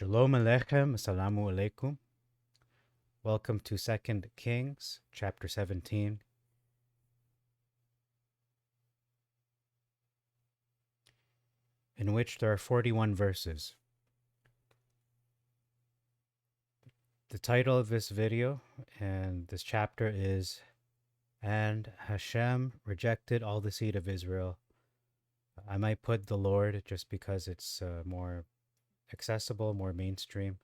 Shalom Aleichem, Assalamu Alaikum. Welcome to 2 Kings, chapter 17. In which there are 41 verses. The title of this video and this chapter is, And Hashem rejected all the seed of Israel. I might put the Lord just because it's more accessible, more mainstream.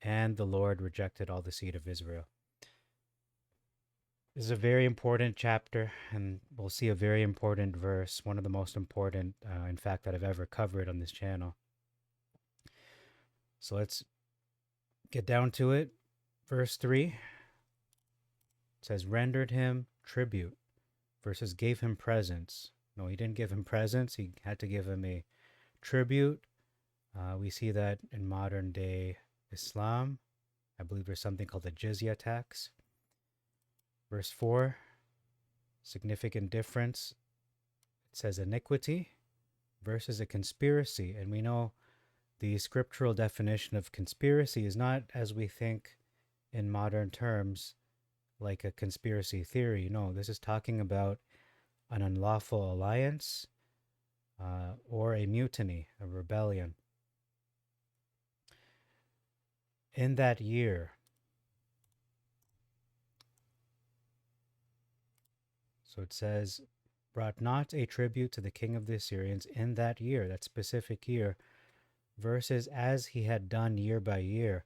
And the Lord rejected all the seed of Israel. This is a very important chapter, and we'll see a very important verse, one of the most important, in fact, that I've ever covered on this channel. So let's get down to it. Verse 3 it says, rendered him tribute versus gave him presents. No, he didn't give him presents. He had to give him a tribute. We see that in modern day Islam. I believe there's something called the jizya tax. Verse 4, significant difference. It says iniquity versus a conspiracy. And we know the scriptural definition of conspiracy is not as we think in modern terms, like a conspiracy theory. No, this is talking about an unlawful alliance or a mutiny, a rebellion. In that year, so it says, brought not a tribute to the king of the Assyrians in that year, that specific year, versus as he had done year by year.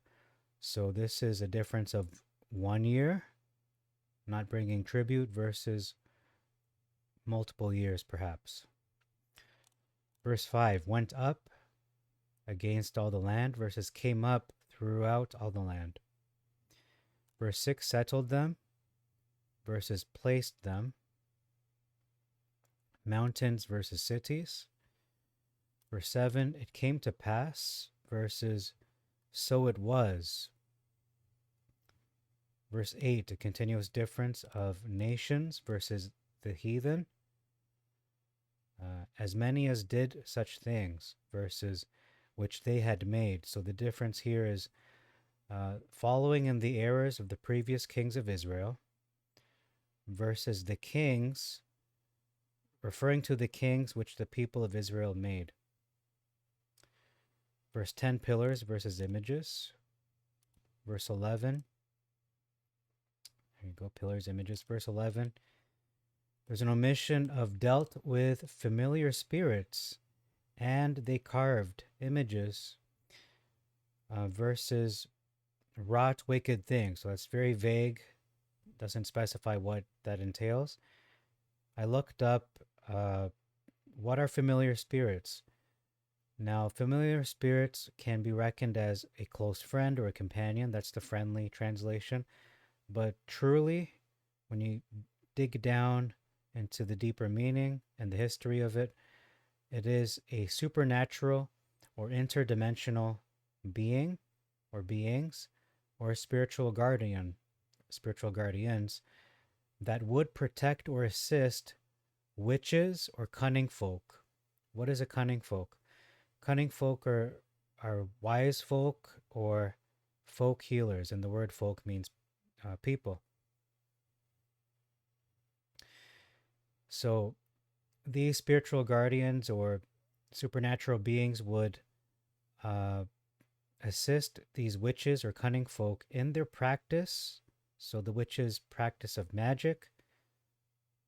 So this is a difference of 1 year, not bringing tribute, versus multiple years perhaps. Verse 5, went up against all the land versus came up throughout all the land. Verse 6, settled them versus placed them. Mountains versus cities. Verse 7, it came to pass versus so it was. Verse 8, a continuous difference of nations versus the heathen. As many as did such things versus which they had made. So the difference here is following in the errors of the previous kings of Israel versus the kings, referring to the kings which the people of Israel made. Verse 10, pillars versus images. Verse 11, there you go, pillars, images. Verse 11, there's an omission of dealt with familiar spirits, and they carved images versus wrought wicked things. So that's very vague, doesn't specify what that entails. I looked up what are familiar spirits. Now, familiar spirits can be reckoned as a close friend or a companion. That's the friendly translation. But truly, when you dig down into the deeper meaning and the history of it, it is a supernatural or interdimensional being or beings or a spiritual guardian, spiritual guardians that would protect or assist witches or cunning folk. What is a cunning folk? Cunning folk are wise folk or folk healers, and the word folk means people. So these spiritual guardians or supernatural beings would assist these witches or cunning folk in their practice. So the witches' practice of magic,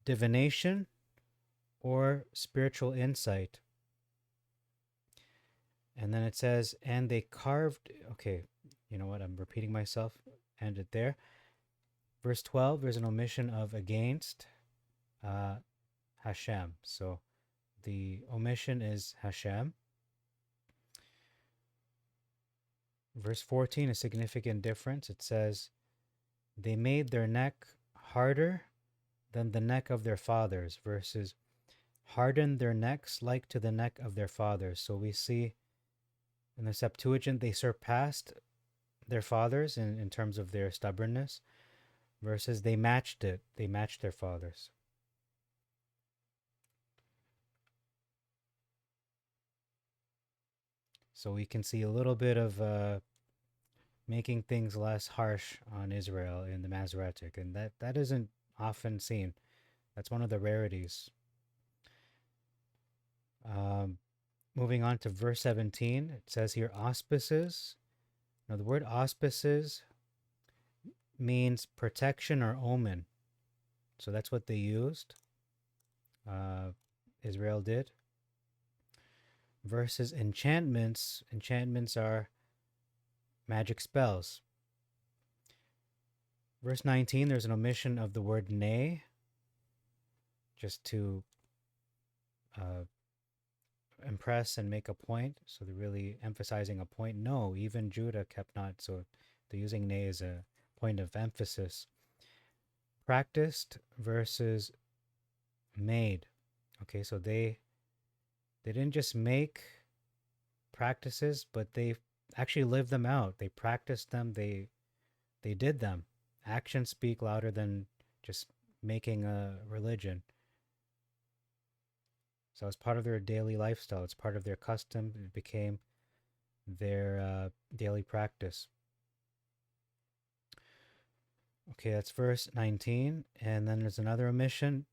divination, or spiritual insight. And then it says, and they carved, okay, you know what, I'm repeating myself, end it there. Verse 12, there's an omission of against Hashem. So the omission is Hashem. Verse 14, a significant difference. It says, they made their neck harder than the neck of their fathers, versus hardened their necks like to the neck of their fathers. So we see in the Septuagint, they surpassed their fathers in terms of their stubbornness, versus they matched it. They matched their fathers. So we can see a little bit of making things less harsh on Israel in the Masoretic, and that isn't often seen. That's one of the rarities. Um, Moving on to verse 17, it says here auspices. Now, the word auspices means protection or omen. So that's what they used. Israel did. Versus enchantments. Enchantments are magic spells. Verse 19, there's an omission of the word nay, just to uh, impress and make a point. So they're really emphasizing a point. No, even Judah kept not. So they're using nay as a point of emphasis. Practiced versus made. Okay, so they didn't just make practices, but they actually lived them out. They practiced them. They did them. Actions speak louder than just making a religion. So it's part of their daily lifestyle. It's part of their custom. It became their daily practice. Okay, that's verse 19. And then there's another omission.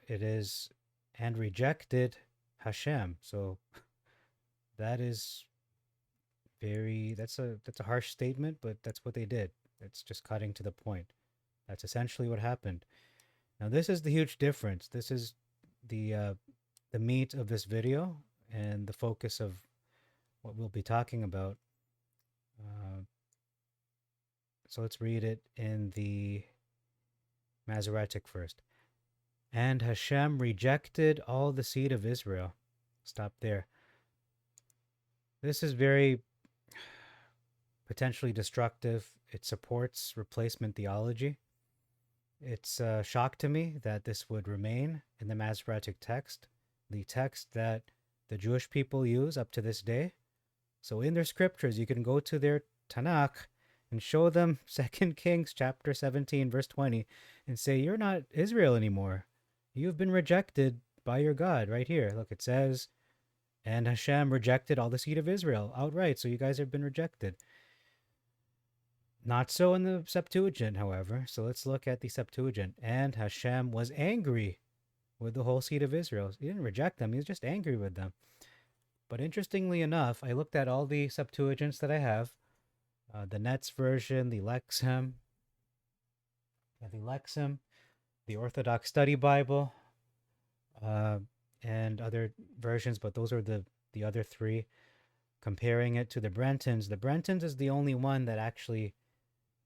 It is, and rejected Hashem. So that is that's a harsh statement, but that's what they did. It's just cutting to the point. That's essentially what happened. Now this is the huge difference. This is the meat of this video and the focus of what we'll be talking about. So let's read it in the Masoretic first. And Hashem rejected all the seed of Israel. Stop there. This is very potentially destructive. It supports replacement theology. It's a shock to me that this would remain in the Masoretic text, the text that the Jewish people use up to this day. So in their scriptures, you can go to their Tanakh and show them 2 Kings chapter 17, verse 20, and say, you're not Israel anymore. You've been rejected by your God right here. Look, it says, and Hashem rejected all the seed of Israel outright. So you guys have been rejected. Not so in the Septuagint, however. So let's look at the Septuagint. And Hashem was angry with the whole seed of Israel. He didn't reject them. He was just angry with them. But interestingly enough, I looked at all the Septuagints that I have. The Netz version, the Lexham, the Orthodox Study Bible, and other versions, but those are the other three. Comparing it to the Brentons is the only one that actually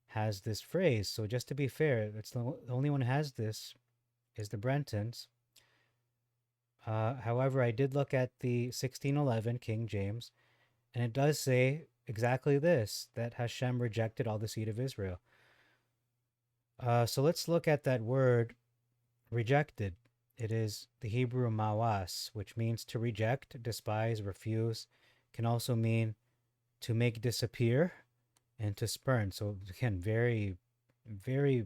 has this phrase. So just to be fair, it's the only one who has this is the Brentons. However, I did look at the 1611 King James, and it does say exactly this, that Hashem rejected all the seed of Israel. So let's look at that word rejected. It is the Hebrew mawas, which means to reject, despise, refuse. Can also mean to make disappear and to spurn. So again, very, very,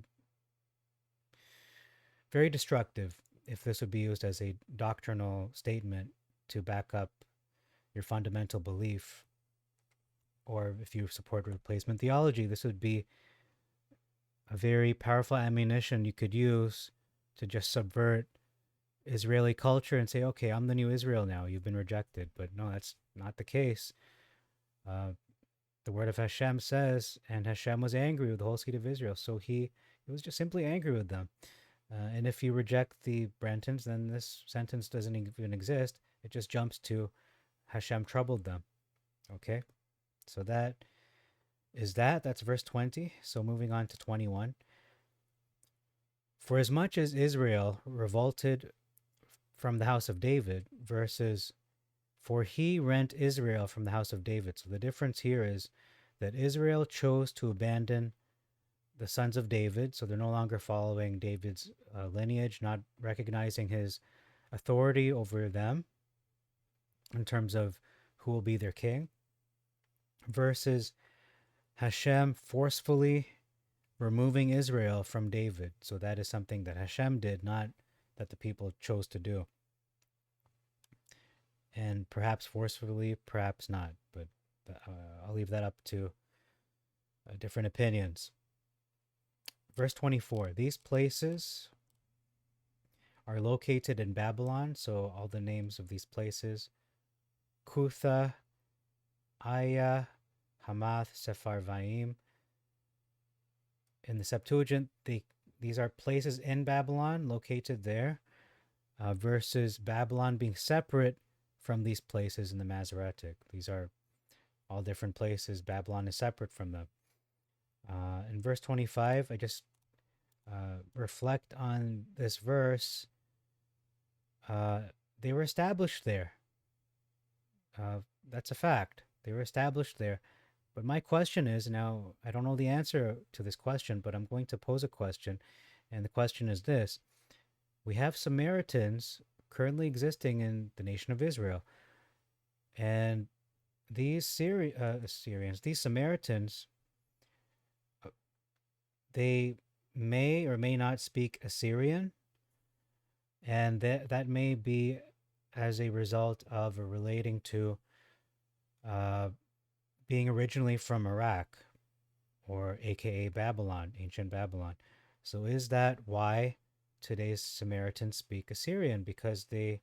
very destructive if this would be used as a doctrinal statement to back up your fundamental belief. Or if you support replacement theology, this would be a very powerful ammunition you could use to just subvert Israeli culture and say, okay, I'm the new Israel now. You've been rejected. But no, that's not the case. The word of Hashem says, and Hashem was angry with the whole seed of Israel. So he was just simply angry with them. And if you reject the Brentons, then this sentence doesn't even exist. It just jumps to Hashem troubled them. Okay? So that's verse 20. So moving on to 21. For as much as Israel revolted from the house of David versus for he rent Israel from the house of David. So the difference here is that Israel chose to abandon the sons of David. So they're no longer following David's lineage, not recognizing his authority over them in terms of who will be their king. Versus Hashem forcefully removing Israel from David. So that is something that Hashem did, not that the people chose to do. and perhaps forcefully, perhaps not. But I'll leave that up to different opinions. Verse 24, these places are located in Babylon. So all the names of these places: Kutha, Aya, Hamath, Sepharvaim. In the Septuagint, these are places in Babylon located there, versus Babylon being separate from these places in the Masoretic. These are all different places. Babylon is separate from them. In verse 25, I just reflect on this verse. They were established there. That's a fact. They were established there. But my question is now, I don't know the answer to this question, but I'm going to pose a question. And the question is this: we have Samaritans currently existing in the nation of Israel. And these Syrians, these Samaritans, they may or may not speak Assyrian. And that may be as a result of or relating to being originally from Iraq, or AKA Babylon, ancient Babylon. So is that why today's Samaritans speak Assyrian? Because they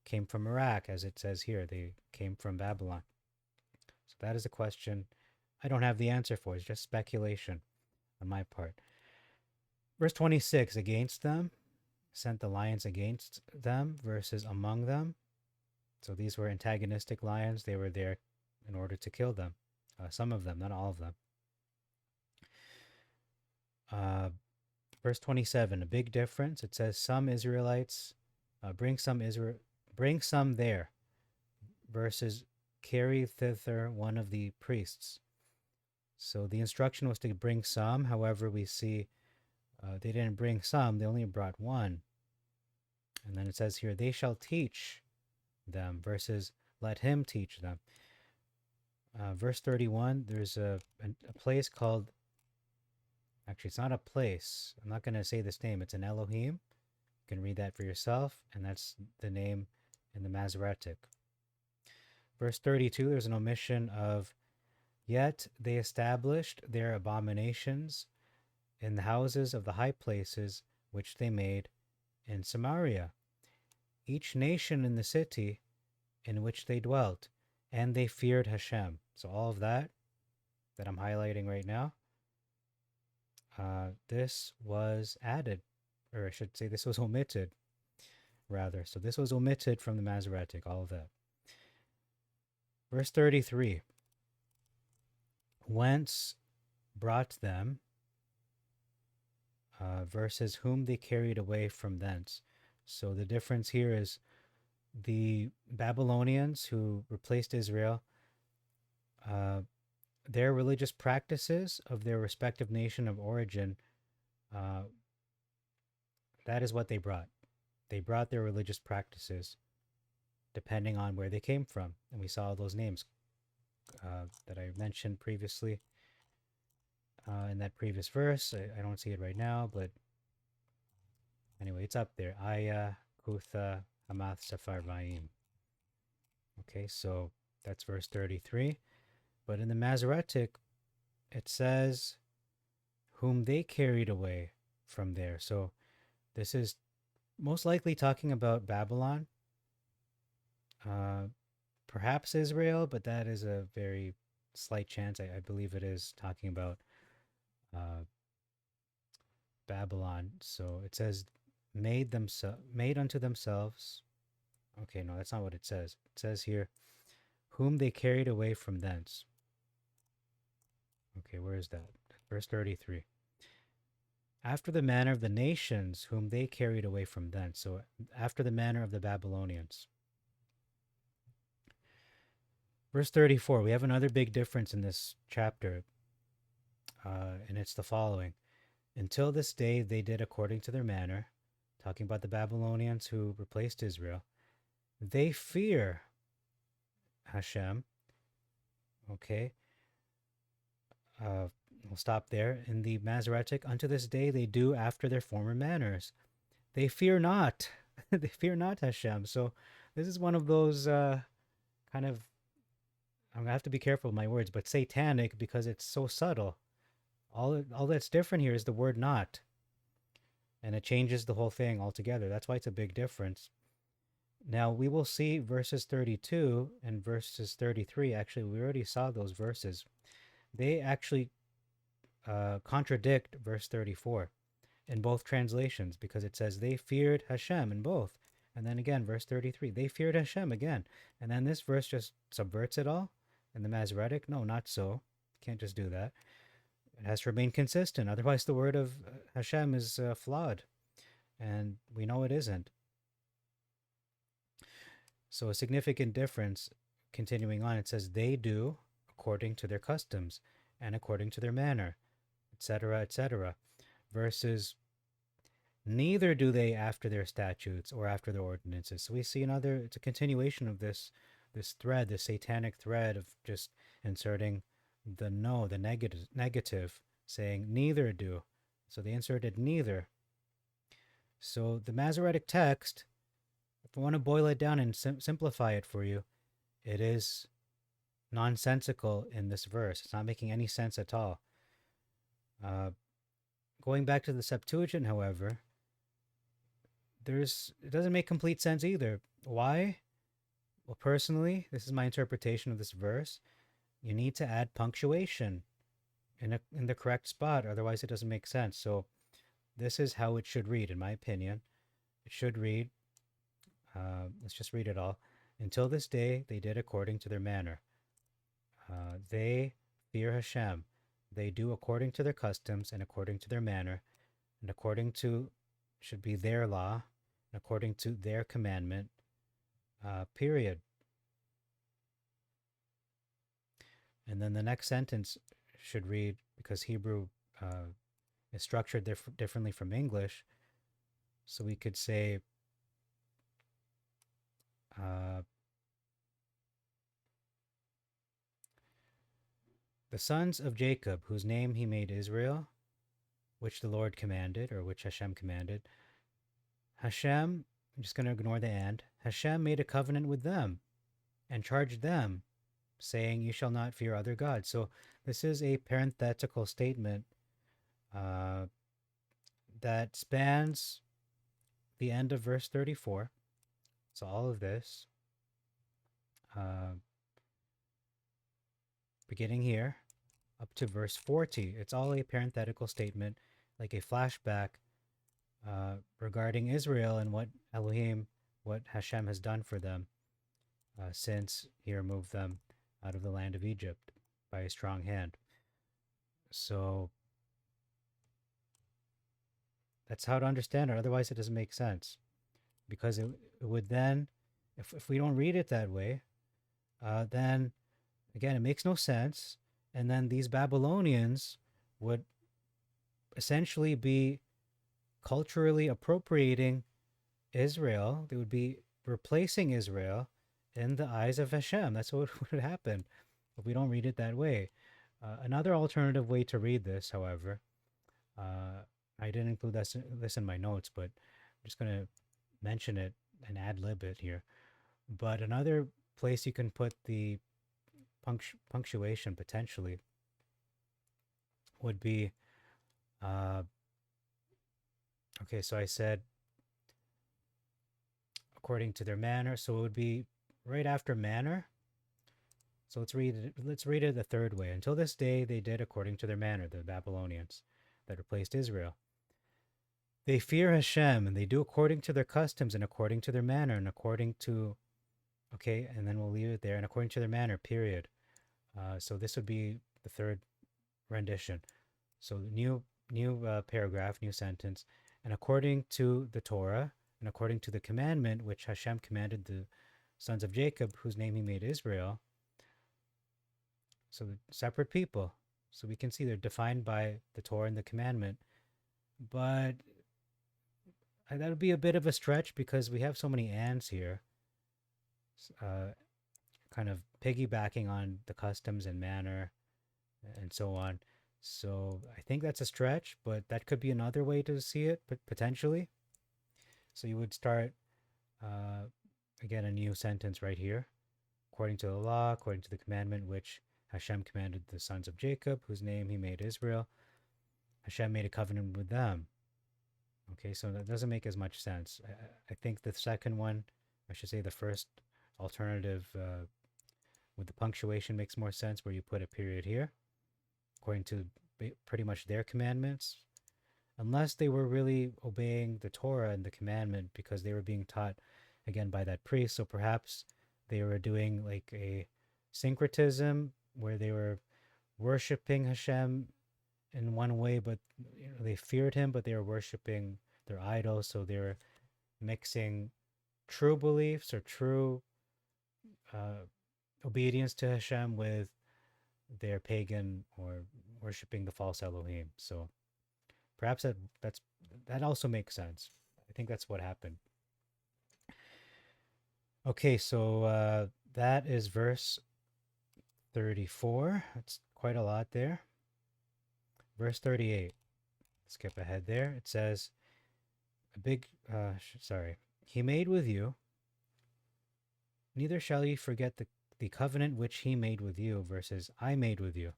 came from Iraq, as it says here. They came from Babylon. So that is a question I don't have the answer for. It's just speculation on my part. Verse 26, against them, sent the lions against them, versus among them. So these were antagonistic lions. They were there in order to kill them. Some of them, not all of them. Verse 27, a big difference. It says some Israelites, bring some there, versus carry thither one of the priests. So the instruction was to bring some. However, we see they didn't bring some, they only brought one. And then it says here, they shall teach them, versus let him teach them. Verse 31, there's a place called, actually, it's not a place. I'm not going to say this name. It's an Elohim. You can read that for yourself, and that's the name in the Masoretic. Verse 32, there's an omission of, yet they established their abominations in the houses of the high places which they made in Samaria, each nation in the city in which they dwelt, and they feared Hashem. So all of that I'm highlighting right now, this was added, or I should say this was omitted, rather. So this was omitted from the Masoretic, all of that. Verse 33, whence brought them, versus whom they carried away from thence. So the difference here is the Babylonians who replaced Israel, their religious practices of their respective nation of origin, that is what they brought. They brought their religious practices depending on where they came from. And we saw those names that I mentioned previously in that previous verse. I don't see it right now, but anyway, it's up there. Aya, Kutha, Hamath, Sepharvaim. Okay, so that's verse 33. But in the Masoretic, it says, whom they carried away from there. So this is most likely talking about Babylon, perhaps Israel, but that is a very slight chance. I believe it is talking about Babylon. So it says, made unto themselves. Okay, no, that's not what it says. It says here, whom they carried away from thence. Okay, where is that? Verse 33. After the manner of the nations whom they carried away from thence. So after the manner of the Babylonians. Verse 34, we have another big difference in this chapter, and it's the following. Until this day they did according to their manner, talking about the Babylonians who replaced Israel. They fear Hashem. Okay. We'll stop there. In the Masoretic, unto this day they do after their former manners. They fear not. They fear not Hashem. So This is one of those kind of, I'm gonna have to be careful with my words, but satanic because it's so subtle. All that's different here is the word not, and it changes the whole thing altogether. That's why it's a big difference. Now we will see verses 32 and verses 33. Actually, we already saw those verses. They actually contradict verse 34 in both translations because it says they feared Hashem in both. And then again, verse 33, they feared Hashem again. And then this verse just subverts it all. In the Masoretic, no, not so. Can't just do that. It has to remain consistent. Otherwise, the word of Hashem is flawed. And we know it isn't. So, a significant difference, continuing on, it says, they do according to their customs and according to their manner, etc., etc. Versus, neither do they after their statutes or after their ordinances. So we see another, it's a continuation of this thread, this satanic thread of just inserting the no, the negative, saying neither do. So they inserted neither. So the Masoretic text, if I want to boil it down and simplify it for you, it is nonsensical in this verse. It's not making any sense at all. Going back to the Septuagint, however, it doesn't make complete sense either. Why? Well, personally, this is my interpretation of this verse. You need to add punctuation in the correct spot, otherwise it doesn't make sense. So this is how it should read, in my opinion. It should read, let's just read it all. Until this day, they did according to their manner. They fear Hashem. They do according to their customs and according to their manner, and according to, should be their law, and according to their commandment, period. And then the next sentence should read, because Hebrew is structured differently from English, so we could say, the sons of Jacob, whose name he made Israel, which the Lord commanded, or which Hashem commanded. Hashem, I'm just going to ignore the and. Hashem made a covenant with them and charged them, saying, you shall not fear other gods. So this is a parenthetical statement that spans the end of verse 34. So all of this, beginning here up to verse 40, it's all a parenthetical statement, like a flashback regarding Israel and what Elohim, what Hashem has done for them since he removed them out of the land of Egypt by a strong hand. So that's how to understand it. Otherwise, it doesn't make sense. Because it would then, if we don't read it that way, then again, it makes no sense. And then these Babylonians would essentially be culturally appropriating Israel. They would be replacing Israel in the eyes of Hashem. That's what would happen if we don't read it that way. Another alternative way to read this, however, I didn't include this in my notes, but I'm just going to mention it and ad-lib it here. But another place you can put the punctuation potentially would be, okay, so I said according to their manner, so it would be right after manner. So let's read it the third way. Until this day they did according to their manner, the Babylonians that replaced Israel. They fear Hashem, and they do according to their customs and according to their manner and according to, okay, and then we'll leave it there, and according to their manner, period. So this would be the third rendition. So new paragraph, new sentence, and according to the Torah and according to the commandment which Hashem commanded the sons of Jacob, whose name he made Israel. So separate people. So we can see they're defined by the Torah and the commandment. But that would be a bit of a stretch because we have so many ands here, kind of piggybacking on the customs and manner and so on. So I think that's a stretch, but that could be another way to see it, potentially. So you would start again, a new sentence right here. According to the law, according to the commandment which Hashem commanded the sons of Jacob, whose name he made Israel, Hashem made a covenant with them. Okay, so that doesn't make as much sense. I think the second one, I should say the first alternative with the punctuation makes more sense, where you put a period here, according to pretty much their commandments, unless they were really obeying the Torah and the commandment because they were being taught again by that priest. So perhaps they were doing like a syncretism where they were worshiping Hashem in one way, but they feared him, but they were worshiping their idols. So they were mixing true beliefs or true obedience to Hashem with their pagan or worshiping the false Elohim. So perhaps that also makes sense. I think that's what happened. Okay, so that is verse 34. That's quite a lot there. Verse 38. Skip ahead there. It says, he made with you, neither shall ye forget the covenant which he made with you, versus I made with you.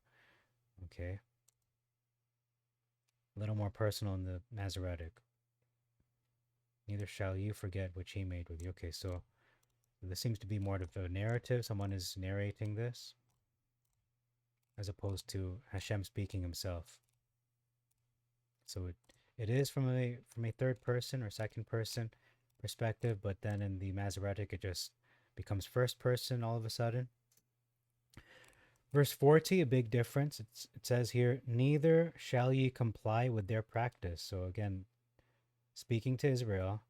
Okay. A little more personal in the Masoretic. Neither shall you forget which he made with you. Okay, so this seems to be more of a narrative. Someone is narrating this, as opposed to Hashem speaking himself. So it is from a third person or second person perspective, but then in the Masoretic it just becomes first person all of a sudden. Verse 40, a big difference. It says here, neither shall ye comply with their practice. So again, speaking to Israel,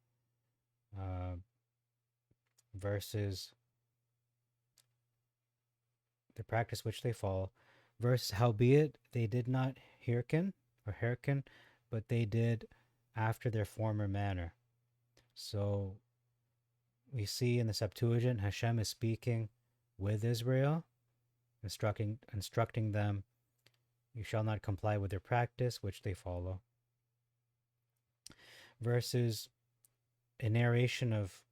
versus the practice which they follow, versus howbeit they did not hearken, but they did after their former manner. So we see in the Septuagint, Hashem is speaking with Israel, instructing them, you shall not comply with their practice, which they follow. Versus a narration of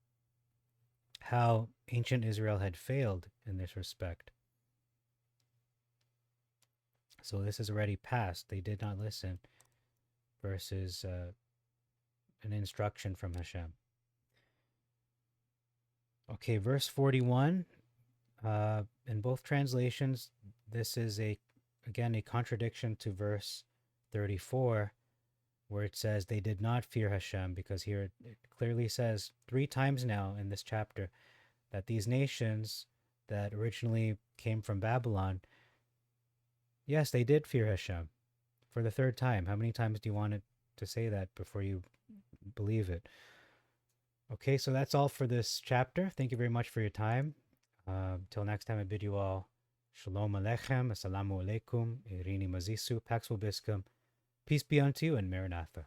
how ancient Israel had failed in this respect. So this is already past. They did not listen. Versus an instruction from Hashem. Okay, verse 41. In both translations, this is again a contradiction to verse 34, where it says they did not fear Hashem, because here it clearly says 3 times now in this chapter that these nations that originally came from Babylon, yes, they did fear Hashem. For the 3rd time. How many times do you want it to say that before you believe it? Okay, so that's all for this chapter. Thank you very much for your time. Till next time, I bid you all Shalom Aleichem, Assalamu Alaikum, Irini Mazisu, Pax Vobiscum. Peace be unto you, and Maranatha.